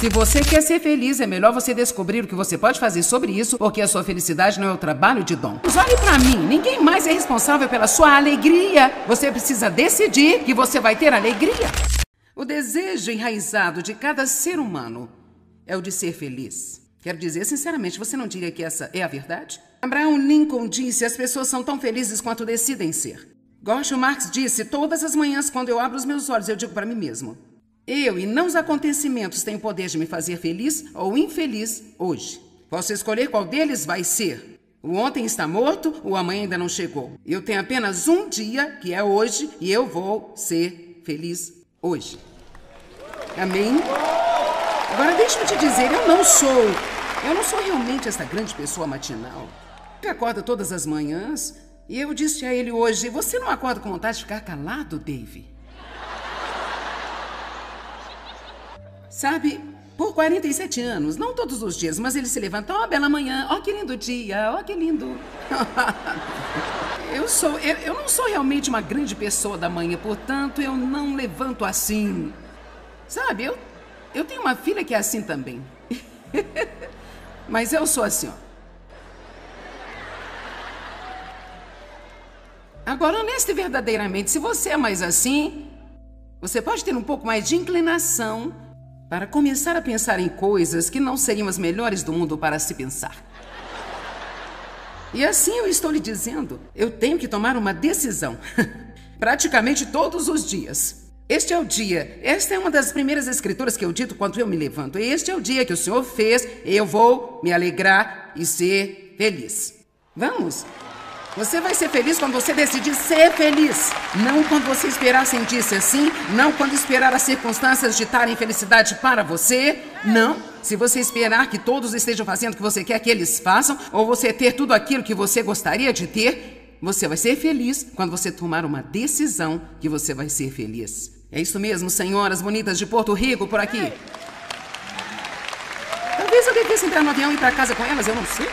Se você quer ser feliz, é melhor você descobrir o que você pode fazer sobre isso, porque a sua felicidade não é o trabalho de dom. Mas olhe pra mim, ninguém mais é responsável pela sua alegria. Você precisa decidir que você vai ter alegria. O desejo enraizado de cada ser humano é o de ser feliz. Quero dizer, sinceramente, você não diria que essa é a verdade? Abraham Lincoln disse: as pessoas são tão felizes quanto decidem ser. Groucho Marx disse: todas as manhãs, quando eu abro os meus olhos, eu digo para mim mesmo: eu e não os acontecimentos têm o poder de me fazer feliz ou infeliz hoje. Posso escolher qual deles vai ser. O ontem está morto, o amanhã ainda não chegou. Eu tenho apenas um dia, que é hoje, e eu vou ser feliz hoje. Amém? Agora deixa-me te dizer, eu não sou realmente essa grande pessoa matinal que acorda todas as manhãs. E eu disse a ele hoje: você não acorda com vontade de ficar calado, Dave? Sabe, por 47 anos, não todos os dias, mas ele se levanta: ó, bela manhã, ó que lindo dia, ó que lindo. Eu não sou realmente uma grande pessoa da manhã, portanto, eu não levanto assim. Sabe, eu tenho uma filha que é assim também. Mas eu sou assim, ó. Agora, honesta e verdadeiramente, se você é mais assim, você pode ter um pouco mais de inclinação para começar a pensar em coisas que não seriam as melhores do mundo para se pensar. E assim eu estou lhe dizendo, eu tenho que tomar uma decisão, praticamente todos os dias. Este é o dia, esta é uma das primeiras escrituras que eu dito quando eu me levanto. Este é o dia que o Senhor fez, eu vou me alegrar e ser feliz. Vamos? Você vai ser feliz quando você decidir ser feliz. Não quando você esperar sentir-se assim. Não quando esperar as circunstâncias ditarem felicidade para você. Não. Se você esperar que todos estejam fazendo o que você quer que eles façam, ou você ter tudo aquilo que você gostaria de ter, você vai ser feliz quando você tomar uma decisão que você vai ser feliz. É isso mesmo, senhoras bonitas de Porto Rico por aqui. Talvez eu devesse entrar no avião e ir para casa com elas, eu não sei.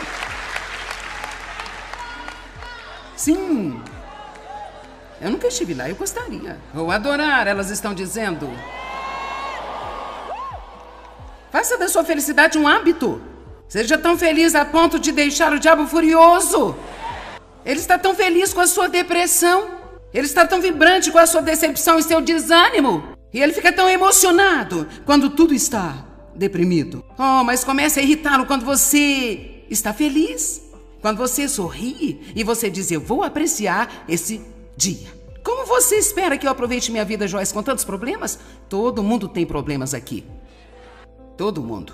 Sim, eu nunca estive lá, eu gostaria. Vou adorar, elas estão dizendo. Faça da sua felicidade um hábito. Seja tão feliz a ponto de deixar o diabo furioso. Ele está tão feliz com a sua depressão. Ele está tão vibrante com a sua decepção e seu desânimo. E ele fica tão emocionado quando tudo está deprimido. Oh, mas comece a irritá-lo quando você está feliz. Quando você sorri e você diz: eu vou apreciar esse dia. Como você espera que eu aproveite minha vida, Joyce, com tantos problemas? Todo mundo tem problemas aqui. Todo mundo.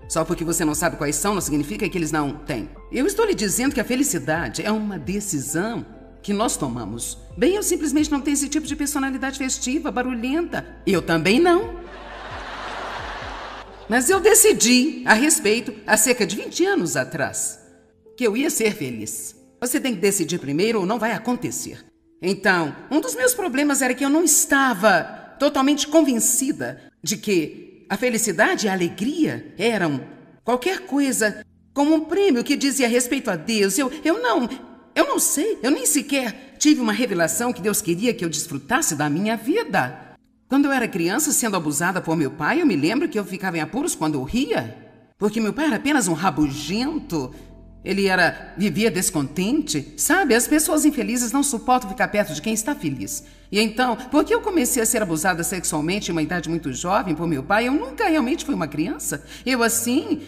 Só porque você não sabe quais são, não significa que eles não têm. Eu estou lhe dizendo que a felicidade é uma decisão que nós tomamos. Bem, eu simplesmente não tenho esse tipo de personalidade festiva, barulhenta. Eu também não. Mas eu decidi a respeito há cerca de 20 anos atrás que eu ia ser feliz. Você tem que decidir primeiro ou não vai acontecer. Então, um dos meus problemas era que eu não estava totalmente convencida de que a felicidade e a alegria eram qualquer coisa como um prêmio que dizia respeito a Deus. Eu não sei, eu nem sequer tive uma revelação que Deus queria que eu desfrutasse da minha vida. Quando eu era criança, sendo abusada por meu pai, eu me lembro que eu ficava em apuros quando eu ria, porque meu pai era apenas um rabugento. Ele vivia descontente. Sabe, as pessoas infelizes não suportam ficar perto de quem está feliz. E então, porque eu comecei a ser abusada sexualmente em uma idade muito jovem por meu pai, eu nunca realmente fui uma criança.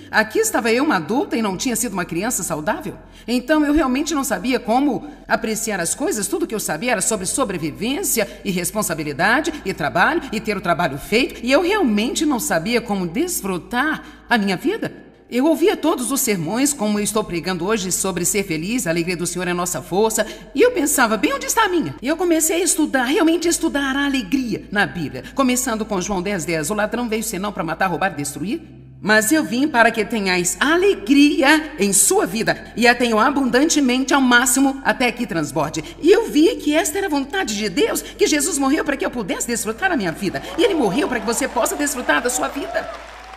Aqui estava eu, uma adulta, e não tinha sido uma criança saudável. Então, eu realmente não sabia como apreciar as coisas. Tudo que eu sabia era sobre sobrevivência e responsabilidade e trabalho e ter o trabalho feito. E eu realmente não sabia como desfrutar a minha vida. Eu ouvia todos os sermões, como eu estou pregando hoje, sobre ser feliz, a alegria do Senhor é a nossa força. E eu pensava, bem, onde está a minha? E eu comecei a estudar, realmente estudar a alegria na Bíblia. Começando com João 10:10, o ladrão veio senão para matar, roubar e destruir. Mas eu vim para que tenhais alegria em sua vida, e a tenham abundantemente ao máximo até que transborde. E eu vi que esta era a vontade de Deus, que Jesus morreu para que eu pudesse desfrutar a minha vida. E Ele morreu para que você possa desfrutar da sua vida.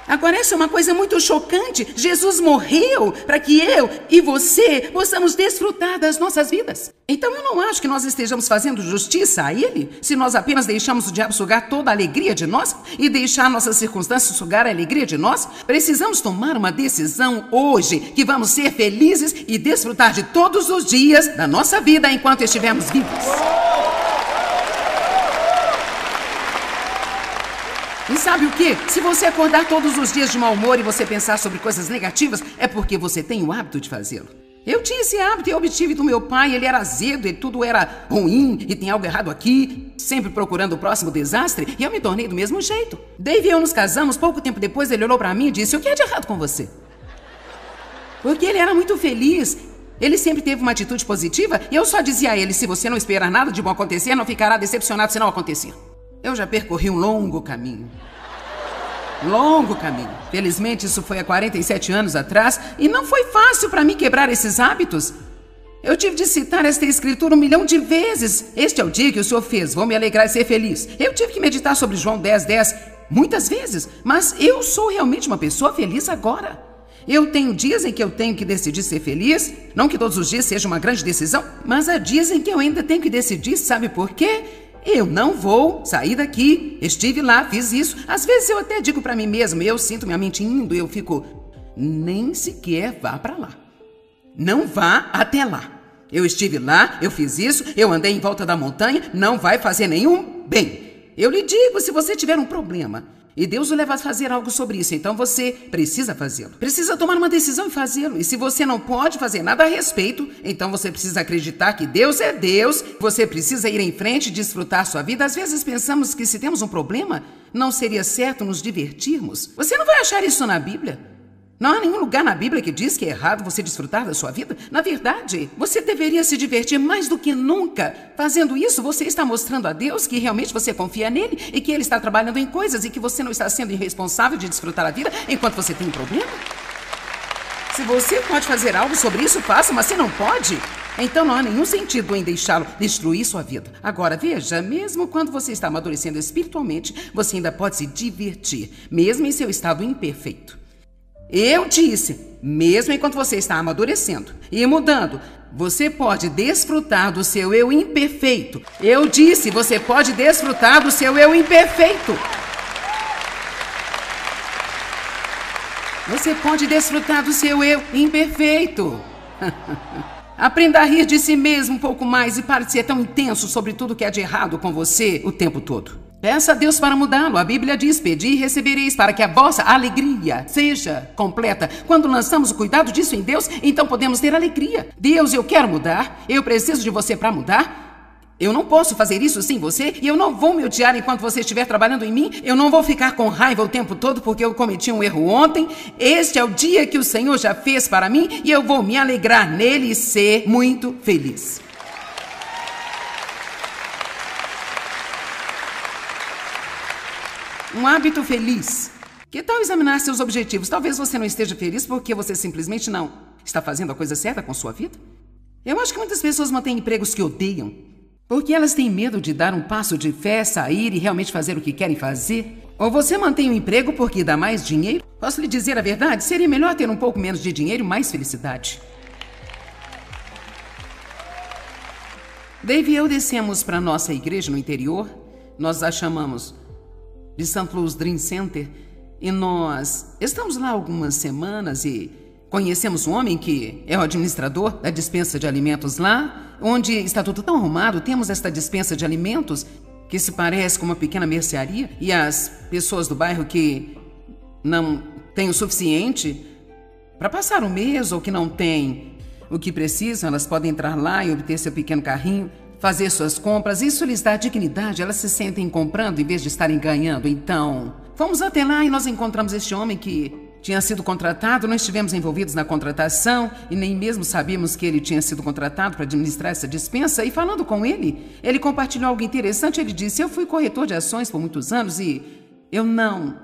Agora, essa é uma coisa muito chocante. Jesus morreu para que eu e você possamos desfrutar das nossas vidas. Então, eu não acho que nós estejamos fazendo justiça a Ele se nós apenas deixamos o diabo sugar toda a alegria de nós e deixar nossas circunstâncias sugar a alegria de nós. Precisamos tomar uma decisão hoje que vamos ser felizes e desfrutar de todos os dias da nossa vida enquanto estivermos vivos. E sabe o quê? Se você acordar todos os dias de mau humor e você pensar sobre coisas negativas, é porque você tem o hábito de fazê-lo. Eu tinha esse hábito e eu obtive do meu pai, ele era azedo e tudo era ruim e tem algo errado aqui, sempre procurando o próximo desastre, e eu me tornei do mesmo jeito. Dave e eu nos casamos, pouco tempo depois ele olhou pra mim e disse: "O que é de errado com você?" Porque ele era muito feliz, ele sempre teve uma atitude positiva e eu só dizia a ele: "Se você não esperar nada de bom acontecer, não ficará decepcionado se não acontecer." Eu já percorri um longo caminho. Longo caminho. Felizmente, isso foi há 47 anos atrás e não foi fácil para mim quebrar esses hábitos. Eu tive de citar esta escritura 1 milhão de vezes. Este é o dia que o Senhor fez, vou me alegrar e ser feliz. Eu tive que meditar sobre João 10:10 muitas vezes, mas eu sou realmente uma pessoa feliz agora. Eu tenho dias em que eu tenho que decidir ser feliz, não que todos os dias seja uma grande decisão, mas há dias em que eu ainda tenho que decidir, sabe por quê? Eu não vou sair daqui, estive lá, fiz isso. Às vezes eu até digo pra mim mesmo, eu sinto minha mente indo, eu fico, nem sequer vá pra lá. Não vá até lá. Eu estive lá, eu fiz isso, eu andei em volta da montanha, não vai fazer nenhum bem. Eu lhe digo, se você tiver um problema e Deus o leva a fazer algo sobre isso, então você precisa fazê-lo. Precisa tomar uma decisão e fazê-lo. E se você não pode fazer nada a respeito, então você precisa acreditar que Deus é Deus. Você precisa ir em frente e desfrutar sua vida. Às vezes pensamos que se temos um problema, não seria certo nos divertirmos. Você não vai achar isso na Bíblia. Não há nenhum lugar na Bíblia que diz que é errado você desfrutar da sua vida. Na verdade, você deveria se divertir mais do que nunca. Fazendo isso, você está mostrando a Deus que realmente você confia nele e que ele está trabalhando em coisas e que você não está sendo irresponsável de desfrutar a vida enquanto você tem um problema. Se você pode fazer algo sobre isso, faça, mas se não pode, então não há nenhum sentido em deixá-lo destruir sua vida. Agora, veja, mesmo quando você está amadurecendo espiritualmente, você ainda pode se divertir, mesmo em seu estado imperfeito. Eu disse, mesmo enquanto você está amadurecendo e mudando, você pode desfrutar do seu eu imperfeito. Eu disse, você pode desfrutar do seu eu imperfeito. Você pode desfrutar do seu eu imperfeito. Aprenda a rir de si mesmo um pouco mais e pare de ser tão intenso sobre tudo que é de errado com você o tempo todo. Peça a Deus para mudá-lo. A Bíblia diz, pedi e recebereis, para que a vossa alegria seja completa. Quando lançamos o cuidado disso em Deus, então podemos ter alegria. Deus, eu quero mudar, eu preciso de você para mudar. Eu não posso fazer isso sem você e eu não vou me odiar enquanto você estiver trabalhando em mim. Eu não vou ficar com raiva o tempo todo porque eu cometi um erro ontem. Este é o dia que o Senhor já fez para mim e eu vou me alegrar nele e ser muito feliz. Um hábito feliz. Que tal examinar seus objetivos? Talvez você não esteja feliz porque você simplesmente não está fazendo a coisa certa com sua vida. Eu acho que muitas pessoas mantêm empregos que odeiam porque elas têm medo de dar um passo de fé, sair e realmente fazer o que querem fazer. Ou você mantém um emprego porque dá mais dinheiro? Posso lhe dizer a verdade? Seria melhor ter um pouco menos de dinheiro e mais felicidade. Dave e eu descemos para nossa igreja no interior. Nós a chamamos de St. Louis Dream Center, e nós estamos lá algumas semanas e conhecemos um homem que é o administrador da dispensa de alimentos lá, onde está tudo tão arrumado. Temos esta dispensa de alimentos que se parece com uma pequena mercearia e as pessoas do bairro que não têm o suficiente para passar um mês ou que não têm o que precisam, elas podem entrar lá e obter seu pequeno carrinho, fazer suas compras. Isso lhes dá dignidade, elas se sentem comprando em vez de estarem ganhando. Então, fomos até lá e nós encontramos este homem que tinha sido contratado. Não estivemos envolvidos na contratação e nem mesmo sabíamos que ele tinha sido contratado para administrar essa dispensa. E falando com ele, ele compartilhou algo interessante. Ele disse, eu fui corretor de ações por muitos anos e eu não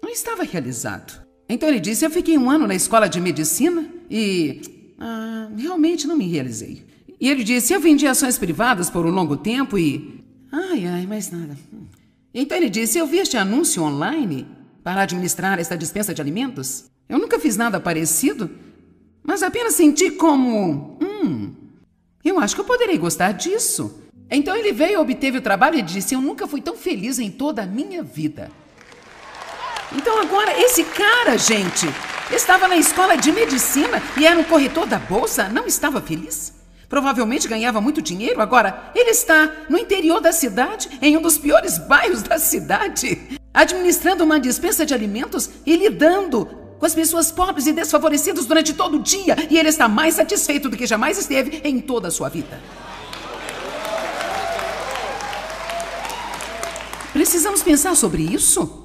estava realizado. Então ele disse, eu fiquei 1 ano na escola de medicina e realmente não me realizei. E ele disse, eu vendi ações privadas por um longo tempo e... mais nada. Então ele disse, eu vi este anúncio online para administrar esta dispensa de alimentos? Eu nunca fiz nada parecido, mas apenas senti como... eu acho que eu poderei gostar disso. Então ele veio, obteve o trabalho e disse: eu nunca fui tão feliz em toda a minha vida. Então agora esse cara, gente, estava na escola de medicina e era um corretor da bolsa, não estava feliz? Provavelmente ganhava muito dinheiro, agora ele está no interior da cidade, em um dos piores bairros da cidade, administrando uma dispensa de alimentos e lidando com as pessoas pobres e desfavorecidas durante todo o dia, e ele está mais satisfeito do que jamais esteve em toda a sua vida. Precisamos pensar sobre isso?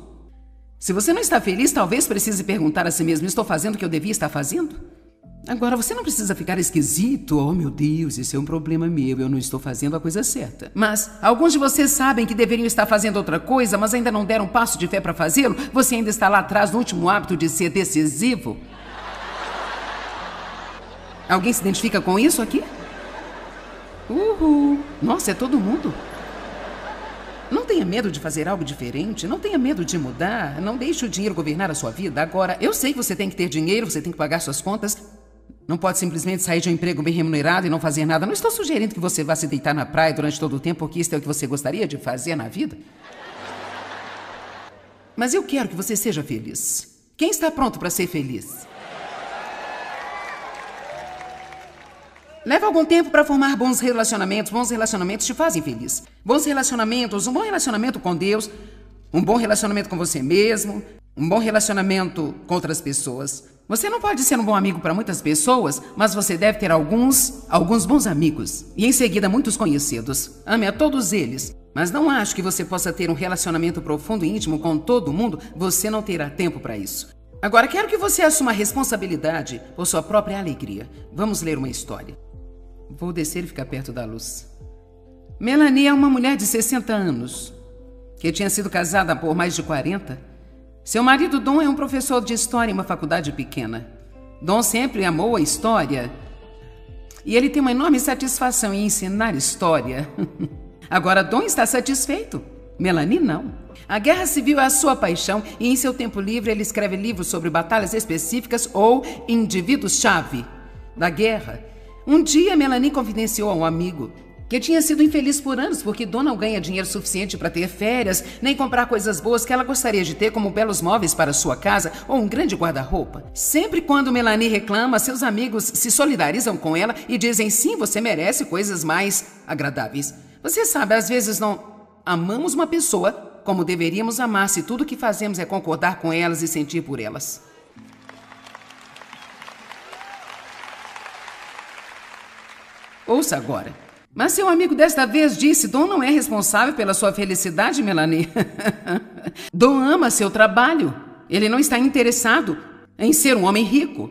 Se você não está feliz, talvez precise perguntar a si mesmo: estou fazendo o que eu devia estar fazendo? Agora, você não precisa ficar esquisito. Oh, meu Deus, isso é um problema meu, eu não estou fazendo a coisa certa. Mas alguns de vocês sabem que deveriam estar fazendo outra coisa, mas ainda não deram um passo de fé para fazê-lo. Você ainda está lá atrás no último hábito de ser decisivo. Alguém se identifica com isso aqui? Uhul! Nossa, é todo mundo. Não tenha medo de fazer algo diferente, não tenha medo de mudar, não deixe o dinheiro governar a sua vida. Agora, eu sei que você tem que ter dinheiro, você tem que pagar suas contas. Não pode simplesmente sair de um emprego bem remunerado e não fazer nada. Não estou sugerindo que você vá se deitar na praia durante todo o tempo, porque isso é o que você gostaria de fazer na vida. Mas eu quero que você seja feliz. Quem está pronto para ser feliz? Leva algum tempo para formar bons relacionamentos. Bons relacionamentos te fazem feliz. Bons relacionamentos, um bom relacionamento com Deus, um bom relacionamento com você mesmo, um bom relacionamento com outras pessoas. Você não pode ser um bom amigo para muitas pessoas, mas você deve ter alguns bons amigos. E em seguida, muitos conhecidos. Ame a todos eles. Mas não acho que você possa ter um relacionamento profundo e íntimo com todo mundo. Você não terá tempo para isso. Agora, quero que você assuma a responsabilidade por sua própria alegria. Vamos ler uma história. Vou descer e ficar perto da luz. Melanie é uma mulher de 60 anos, que tinha sido casada por mais de 40. Seu marido, Don, é um professor de história em uma faculdade pequena. Don sempre amou a história e ele tem uma enorme satisfação em ensinar história. Agora, Don está satisfeito. Melanie não. A guerra civil é a sua paixão e em seu tempo livre ele escreve livros sobre batalhas específicas ou indivíduos-chave da guerra. Um dia, Melanie confidenciou a um amigo que tinha sido infeliz por anos porque Don não ganha dinheiro suficiente para ter férias, nem comprar coisas boas que ela gostaria de ter, como belos móveis para sua casa ou um grande guarda-roupa. Sempre quando Melanie reclama, seus amigos se solidarizam com ela e dizem: sim, você merece coisas mais agradáveis. Você sabe, às vezes não amamos uma pessoa como deveríamos amar se tudo que fazemos é concordar com elas e sentir por elas. Ouça agora. Mas seu amigo desta vez disse: Don não é responsável pela sua felicidade, Melanie. Don ama seu trabalho. Ele não está interessado em ser um homem rico.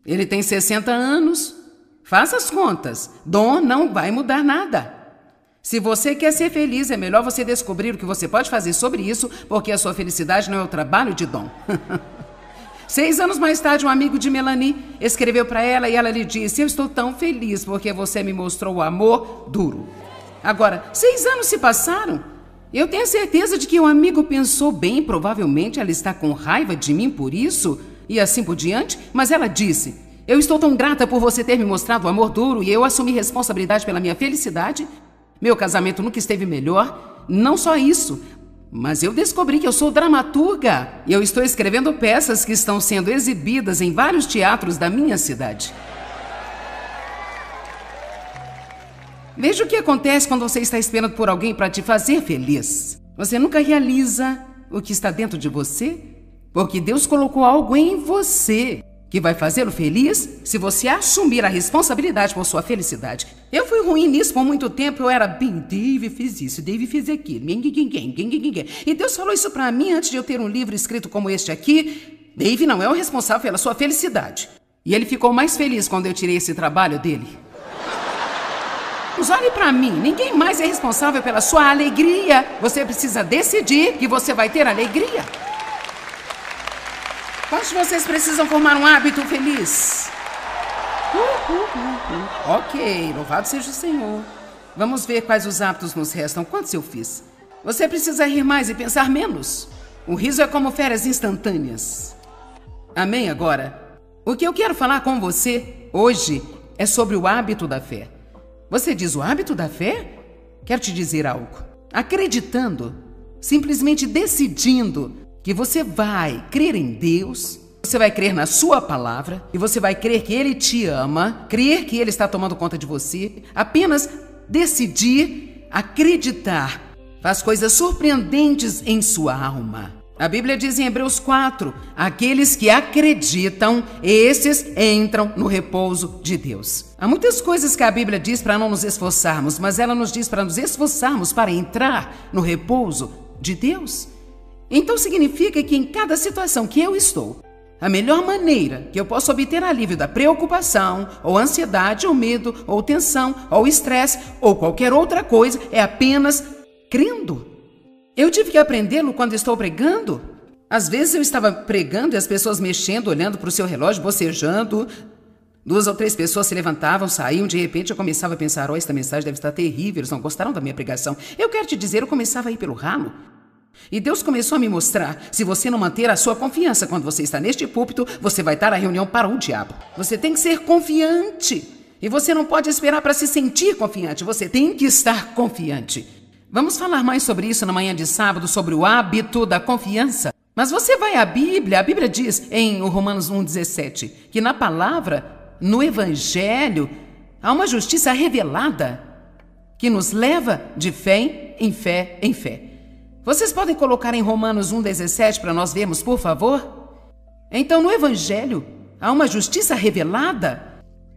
Ele tem 60 anos. Faça as contas. Don não vai mudar nada. Se você quer ser feliz, é melhor você descobrir o que você pode fazer sobre isso, porque a sua felicidade não é o trabalho de Don. 6 anos mais tarde, um amigo de Melanie escreveu para ela e ela lhe disse: eu estou tão feliz porque você me mostrou o amor duro. Agora, 6 anos se passaram. Eu tenho certeza de que o amigo pensou bem, provavelmente ela está com raiva de mim por isso e assim por diante, mas ela disse: eu estou tão grata por você ter me mostrado o amor duro e eu assumi responsabilidade pela minha felicidade. Meu casamento nunca esteve melhor. Não só isso, mas eu descobri que eu sou dramaturga e eu estou escrevendo peças que estão sendo exibidas em vários teatros da minha cidade. Veja o que acontece quando você está esperando por alguém para te fazer feliz. Você nunca realiza o que está dentro de você, porque Deus colocou algo em você que vai fazê-lo feliz se você assumir a responsabilidade por sua felicidade. Eu fui ruim nisso por muito tempo. Eu era bem, Dave fez isso, Dave fez aquilo. E Deus falou isso pra mim antes de eu ter um livro escrito como este aqui. Dave não é o responsável pela sua felicidade. E ele ficou mais feliz quando eu tirei esse trabalho dele. Mas olhe pra mim, ninguém mais é responsável pela sua alegria. Você precisa decidir que você vai ter alegria. Quantos de vocês precisam formar um hábito feliz? Ok, louvado seja o Senhor. Vamos ver quais os hábitos nos restam. Quantos eu fiz? Você precisa rir mais e pensar menos. O riso é como férias instantâneas. Amém? Agora, o que eu quero falar com você hoje é sobre o hábito da fé. Você diz o hábito da fé? Quero te dizer algo. Acreditando, simplesmente decidindo que você vai crer em Deus, você vai crer na sua palavra e você vai crer que Ele te ama, crer que Ele está tomando conta de você, apenas decidir acreditar faz coisas surpreendentes em sua alma. A Bíblia diz em Hebreus 4, aqueles que acreditam, esses entram no repouso de Deus. Há muitas coisas que a Bíblia diz para não nos esforçarmos, mas ela nos diz para nos esforçarmos para entrar no repouso de Deus. Então significa que em cada situação que eu estou, a melhor maneira que eu posso obter alívio da preocupação, ou ansiedade, ou medo, ou tensão, ou estresse, ou qualquer outra coisa, é apenas crendo. Eu tive que aprendê-lo quando estou pregando. Às vezes eu estava pregando e as pessoas mexendo, olhando para o seu relógio, bocejando. 2 ou 3 pessoas se levantavam, saíam. De repente eu começava a pensar, esta mensagem deve estar terrível, eles não gostaram da minha pregação. Eu quero te dizer, eu começava a ir pelo ralo. E Deus começou a me mostrar, se você não manter a sua confiança quando você está neste púlpito, você vai estar à reunião para o diabo. Você tem que ser confiante. E você não pode esperar para se sentir confiante, você tem que estar confiante. Vamos falar mais sobre isso na manhã de sábado, sobre o hábito da confiança. Mas você vai à Bíblia, a Bíblia diz em Romanos 1,17, que na palavra, no Evangelho, há uma justiça revelada que nos leva de fé em fé em fé. Vocês podem colocar em Romanos 1,17 para nós vermos, por favor? Então, no Evangelho, há uma justiça revelada.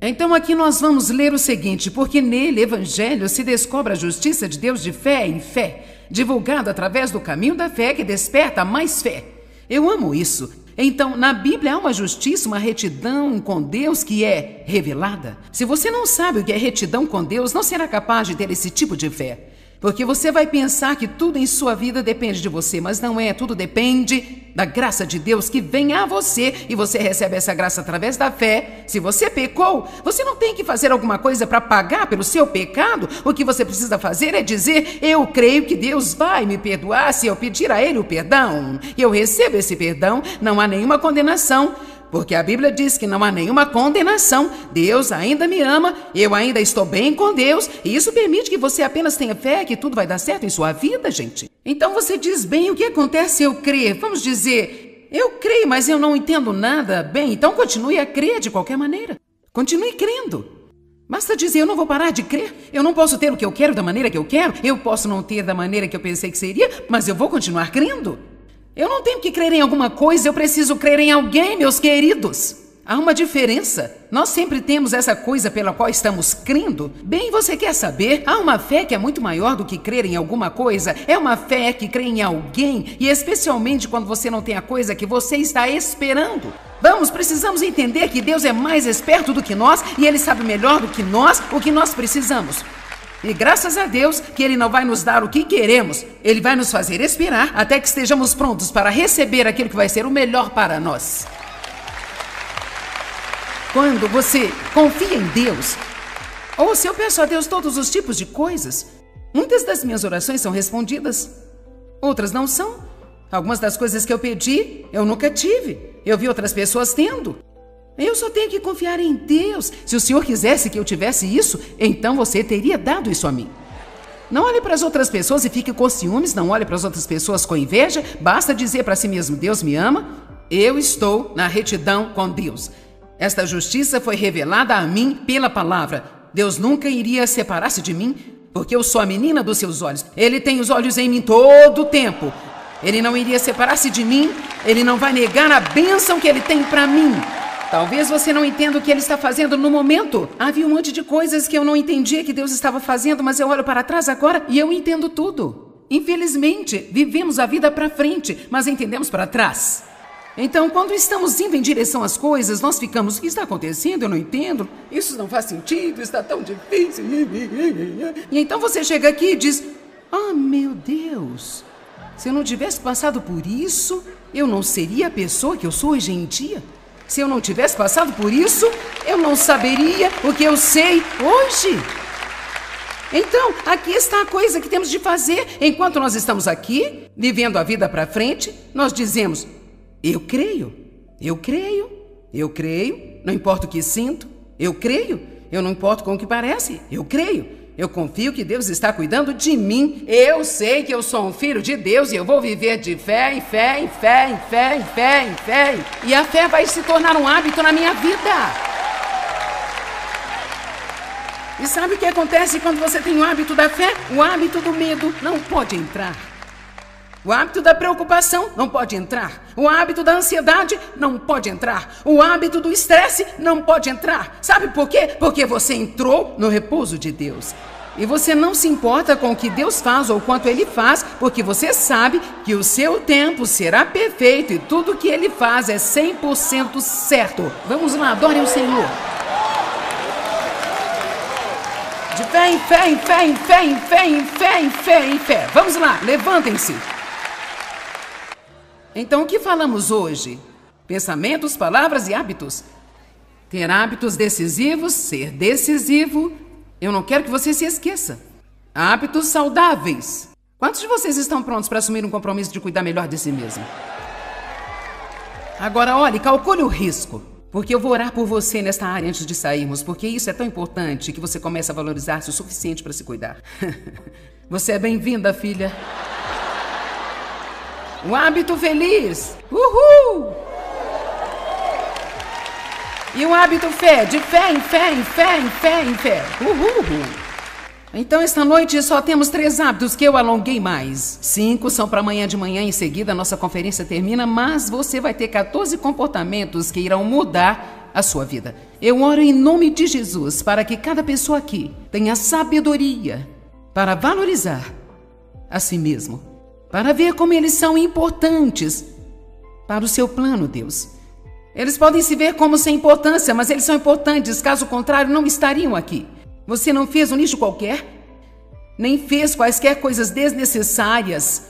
Então aqui nós vamos ler o seguinte, porque nele, Evangelho, se descobre a justiça de Deus de fé em fé, divulgado através do caminho da fé que desperta mais fé. Eu amo isso. Então, na Bíblia há uma justiça, uma retidão com Deus que é revelada. Se você não sabe o que é retidão com Deus, não será capaz de ter esse tipo de fé. Porque você vai pensar que tudo em sua vida depende de você, mas não é. Tudo depende da graça de Deus que vem a você e você recebe essa graça através da fé. Se você pecou, você não tem que fazer alguma coisa para pagar pelo seu pecado. O que você precisa fazer é dizer, eu creio que Deus vai me perdoar se eu pedir a Ele o perdão. Eu recebo esse perdão, não há nenhuma condenação. Porque a Bíblia diz que não há nenhuma condenação. Deus ainda me ama, eu ainda estou bem com Deus. E isso permite que você apenas tenha fé que tudo vai dar certo em sua vida, gente. Então você diz, bem, o que acontece se eu crer? Vamos dizer, eu creio, mas eu não entendo nada. Bem, então continue a crer de qualquer maneira. Continue crendo. Basta dizer, eu não vou parar de crer. Eu não posso ter o que eu quero da maneira que eu quero. Eu posso não ter da maneira que eu pensei que seria, mas eu vou continuar crendo. Eu não tenho que crer em alguma coisa, eu preciso crer em alguém, meus queridos. Há uma diferença. Nós sempre temos essa coisa pela qual estamos crendo. Bem, você quer saber? Há uma fé que é muito maior do que crer em alguma coisa. É uma fé que crê em alguém, e especialmente quando você não tem a coisa que você está esperando. Precisamos entender que Deus é mais esperto do que nós, e Ele sabe melhor do que nós o que nós precisamos. E graças a Deus que Ele não vai nos dar o que queremos. Ele vai nos fazer esperar até que estejamos prontos para receber aquilo que vai ser o melhor para nós. Quando você confia em Deus, ou se eu peço a Deus todos os tipos de coisas, muitas das minhas orações são respondidas, outras não são. Algumas das coisas que eu pedi, eu nunca tive. Eu vi outras pessoas tendo. Eu só tenho que confiar em Deus. Se o Senhor quisesse que eu tivesse isso, então você teria dado isso a mim. Não olhe para as outras pessoas e fique com ciúmes, não olhe para as outras pessoas com inveja. Basta dizer para si mesmo, Deus me ama, eu estou na retidão com Deus. Esta justiça foi revelada a mim pela palavra. Deus nunca iria separar-se de mim, porque eu sou a menina dos seus olhos. Ele tem os olhos em mim todo o tempo. Ele não iria separar-se de mim, Ele não vai negar a bênção que Ele tem para mim. Talvez você não entenda o que Ele está fazendo no momento. Havia um monte de coisas que eu não entendia que Deus estava fazendo, mas eu olho para trás agora e eu entendo tudo. Infelizmente, vivemos a vida para frente, mas entendemos para trás. Então, quando estamos indo em direção às coisas, nós ficamos, o que está acontecendo? Eu não entendo. Isso não faz sentido, está tão difícil. E então você chega aqui e diz, meu Deus, se eu não tivesse passado por isso, eu não seria a pessoa que eu sou hoje em dia. Se eu não tivesse passado por isso, eu não saberia o que eu sei hoje. Então, aqui está a coisa que temos de fazer. Enquanto nós estamos aqui, vivendo a vida para frente, nós dizemos: eu creio, eu creio, eu creio, não importa o que sinto, eu creio, eu não importo com o que parece, eu creio. Eu confio que Deus está cuidando de mim. Eu sei que eu sou um filho de Deus e eu vou viver de fé em fé, em fé, em fé, em fé, em fé. E a fé vai se tornar um hábito na minha vida. E sabe o que acontece quando você tem o hábito da fé? O hábito do medo não pode entrar. O hábito da preocupação não pode entrar. O hábito da ansiedade não pode entrar. O hábito do estresse não pode entrar. Sabe por quê? Porque você entrou no repouso de Deus. E você não se importa com o que Deus faz ou quanto Ele faz, porque você sabe que o seu tempo será perfeito e tudo que Ele faz é 100% certo. Vamos lá, adorem o Senhor. De fé em fé, em fé, em fé, em fé, em fé, em fé, em fé. Vamos lá, levantem-se. Então, o que falamos hoje? Pensamentos, palavras e hábitos. Ter hábitos decisivos, ser decisivo. Eu não quero que você se esqueça. Hábitos saudáveis. Quantos de vocês estão prontos para assumir um compromisso de cuidar melhor de si mesmo? Agora, olhe, calcule o risco. Porque eu vou orar por você nesta área antes de sairmos, porque isso é tão importante que você comece a valorizar-se o suficiente para se cuidar. Você é bem-vinda, filha. Um hábito feliz. Uhul! E um hábito fé, de fé em fé, em fé, em fé, em fé. Uhul! Então, esta noite só temos 3 hábitos que eu alonguei mais. 5 são para amanhã de manhã, em seguida a nossa conferência termina, mas você vai ter 14 comportamentos que irão mudar a sua vida. Eu oro em nome de Jesus para que cada pessoa aqui tenha sabedoria para valorizar a si mesmo, para ver como eles são importantes para o seu plano, Deus. Eles podem se ver como sem importância, mas eles são importantes, caso contrário não estariam aqui. Você não fez um lixo qualquer, nem fez quaisquer coisas desnecessárias.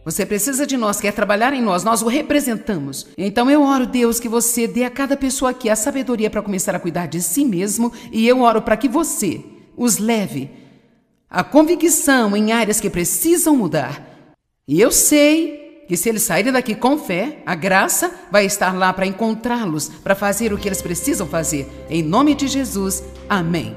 Você precisa de nós, quer trabalhar em nós, nós o representamos. Então eu oro, Deus, que você dê a cada pessoa aqui a sabedoria para começar a cuidar de si mesmo, e eu oro para que você os leve à convicção em áreas que precisam mudar. E eu sei que se eles saírem daqui com fé, a graça vai estar lá para encontrá-los, para fazer o que eles precisam fazer. Em nome de Jesus, amém.